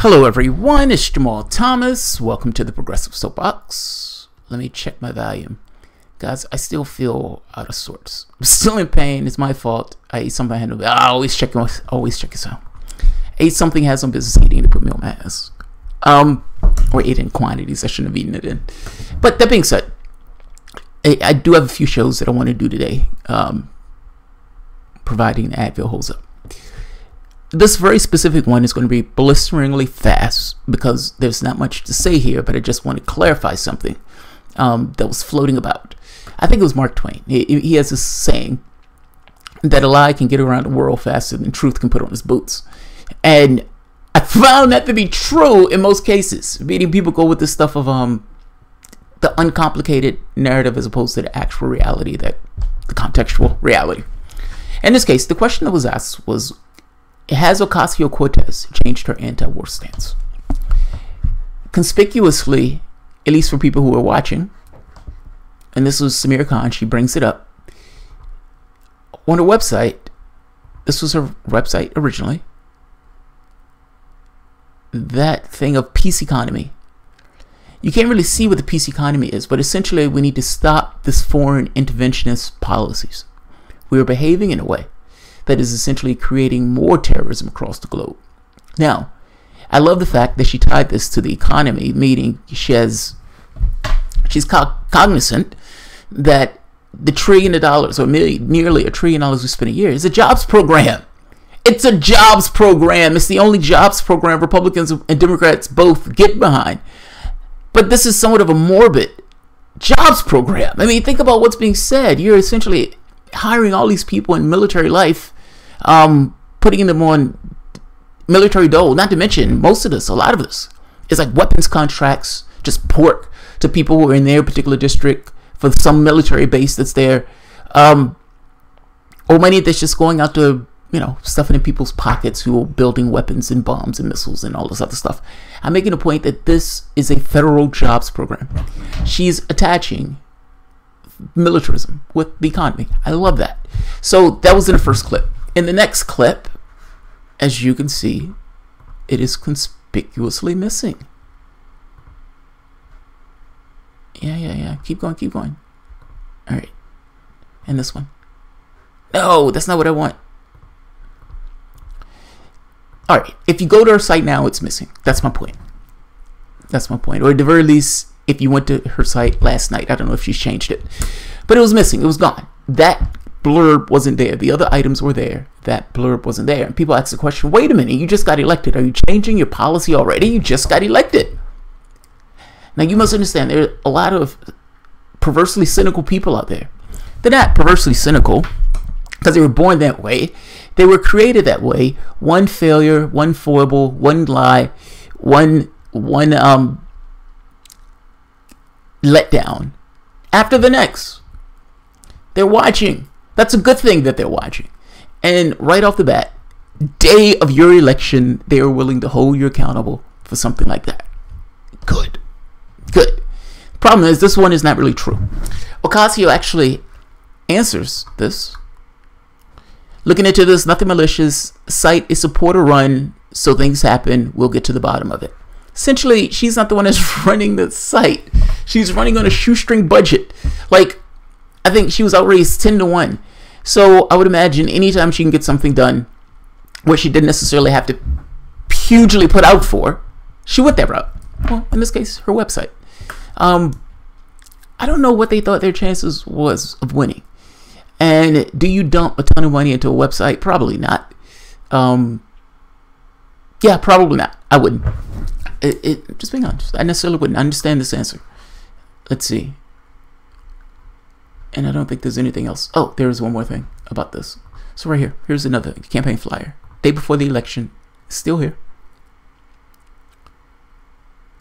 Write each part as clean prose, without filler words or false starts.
Hello everyone, it's Jamal Thomas. Welcome to the Progressive Soapbox. Let me check my volume. Guys, I still feel out of sorts. I'm still in pain. It's my fault. I ate something I had no... always check your sound. Ate something I had some business eating to put me on my ass. Or ate in quantities I shouldn't have eaten it in. But that being said, I do have a few shows that I want to do today, providing the Advil holds up. This very specific one is going to be blisteringly fast because there's not much to say here, but I just want to clarify something that was floating about. I think it was Mark Twain. He has this saying that a lie can get around the world faster than truth can put on his boots. And I found that to be true in most cases. Meaning people go with this stuff of the uncomplicated narrative as opposed to the actual reality, the contextual reality. In this case, the question that was asked was, has Ocasio-Cortez changed her anti-war stance? Conspicuously, at least for people who are watching, and this was Samir Khan, she brings it up. On her website, this was her website originally, that thing of peace economy. You can't really see what the peace economy is, but essentially we need to stop this foreign interventionist policies. We are behaving in a way that is essentially creating more terrorism across the globe. Now, I love the fact that she tied this to the economy, meaning she's cognizant that the $1 trillion or nearly $1 trillion we spend a year is a jobs program. It's a jobs program. It's the only jobs program Republicans and Democrats both get behind. But this is somewhat of a morbid jobs program. I mean, think about what's being said. You're essentially hiring all these people in military life, putting them on military dole, not to mention most of this, a lot of this is like weapons contracts, just pork to people who are in their particular district for some military base that's there, or money that's just going out to, stuffing in people's pockets who are building weapons and bombs and missiles and all this other stuff. I'm making a point that this is a federal jobs program. She's attaching militarism with the economy. I love that. So that was in the first clip. In the next clip, as you can see, it is conspicuously missing. Yeah. Keep going. All right. And this one. No, that's not what I want. All right. If you go to her site now, it's missing. That's my point. Or at the very least, if you went to her site last night, I don't know if she's changed it, but it was missing. It was gone. That blurb wasn't there. The other items were there. That blurb wasn't there. And people ask the question, wait a minute, you just got elected. Are you changing your policy already? You just got elected. Now, you must understand, there are a lot of perversely cynical people out there. They're not perversely cynical because they were born that way. They were created that way. One failure, one foible, one lie, one letdown after the next. They're watching. That's a good thing that they're watching. And right off the bat, day of your election, they are willing to hold you accountable for something like that. Good. Problem is, this one is not really true. Ocasio actually answers this. Looking into this, nothing malicious. Site is supporter run, so things happen. We'll get to the bottom of it. Essentially, she's not the one that's running the site. She's running on a shoestring budget. Like, I think she was outraised 10-1. So I would imagine anytime she can get something done where she didn't necessarily have to hugely put out for, she went that route. Well, in this case, her website. I don't know what they thought their chances was of winning. And do you dump a ton of money into a website? Probably not. Yeah, probably not. I wouldn't. Just being honest, I necessarily wouldn't understand this answer. Let's see. And I don't think there's anything else. Oh, there is one more thing about this. So right here, here's another campaign flyer. Day before the election, still here.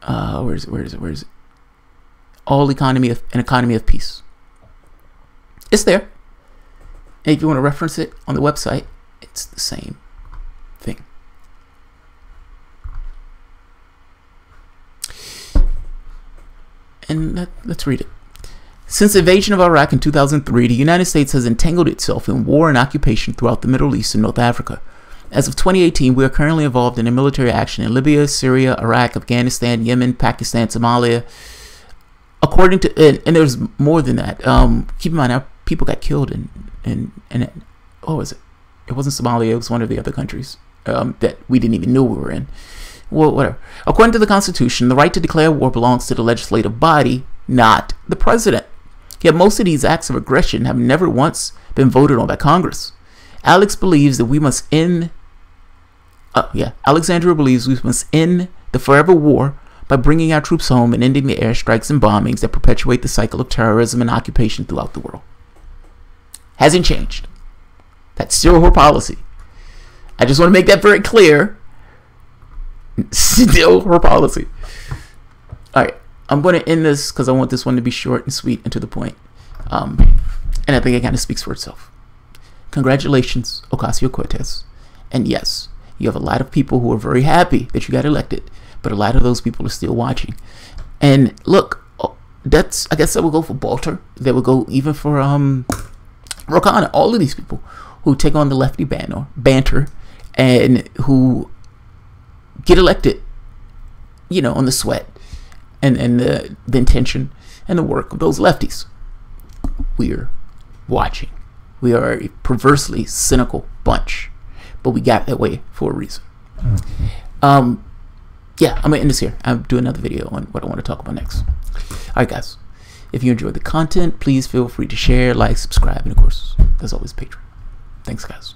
Where is it? An economy of peace. It's there. And if you want to reference it on the website, it's the same thing. And let's read it. Since the invasion of Iraq in 2003, the United States has entangled itself in war and occupation throughout the Middle East and North Africa. As of 2018, we are currently involved in a military action in Libya, Syria, Iraq, Afghanistan, Yemen, Pakistan, Somalia. According to, and there's more than that. Keep in mind, our people got killed in what was it? It wasn't Somalia. It was one of the other countries that we didn't even know we were in. Well, whatever. According to the Constitution, the right to declare war belongs to the legislative body, not the president. Yet most of these acts of aggression have never once been voted on by Congress. Alexandria believes we must end the forever war by bringing our troops home and ending the airstrikes and bombings that perpetuate the cycle of terrorism and occupation throughout the world. Hasn't changed. That's still her policy. I just want to make that very clear. Still her policy. Alright, I'm going to end this because I want this one to be short and sweet and to the point. And I think it kind of speaks for itself. Congratulations, Ocasio-Cortez. And yes, you have a lot of people who are very happy that you got elected, but a lot of those people are still watching. And look, that's, I guess that will go for Bolter. That will go even for Rokana. All of these people who take on the lefty banter and who get elected, you know, on the sweat and the intention and the work of those lefties. We're watching. We are a perversely cynical bunch, but we got that way for a reason. Yeah, I'm gonna end this here. I'll do another video on what I want to talk about next. Alright guys, if you enjoyed the content, please feel free to share, like, subscribe, and of course, as always, Patreon. Thanks guys.